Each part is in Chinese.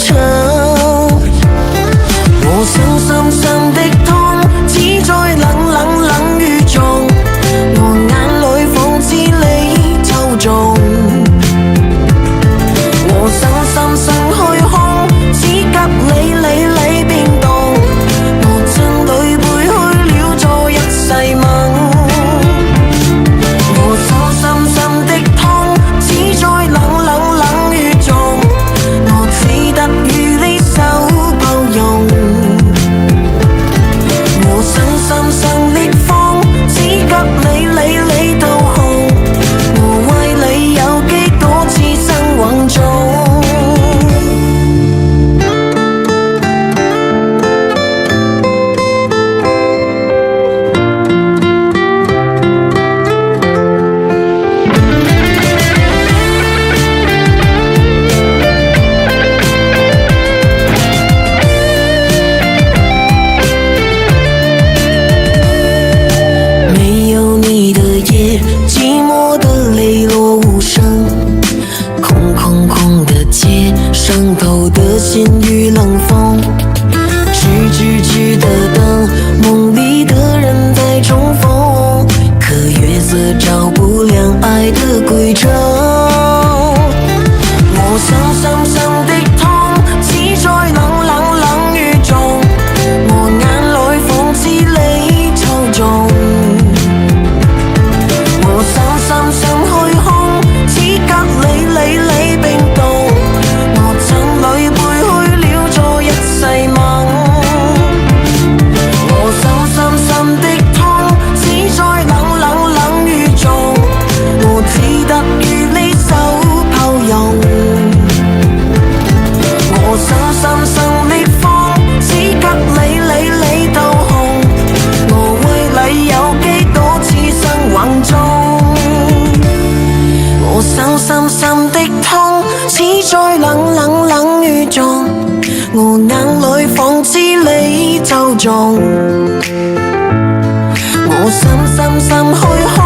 程。我想深深的痛，只在冷冷冷雨中，我眼裏仿似你抽中。我想深深虛空，只給你變動，我真裏背去了昨日誓盟。我想深深的痛，只在冷冷冷雨中，我只得與你手抱擁。我想深深烈風，只給你透紅，我為你有幾多次生惶中。寂寞的淚落無聲，空空的街，上頭的鮮雨冷風，直的燈，夢裡的人在重逢，可月色照不亮愛的歸程。我想深深的痛，只在冷冷冷雨中，我眼裏仿似你抽中。深深虛空，只給你變動，我真裏背去了昨日誓盟。我想深深的痛，只在冷冷冷雨中，我只得與你手抱擁。我想深深烈風，只給你透紅，我為你有幾多次生惶中。我想深深的痛，只在冷冷冷雨中，我眼裏仿似你抽中。我深深虛空，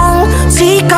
只給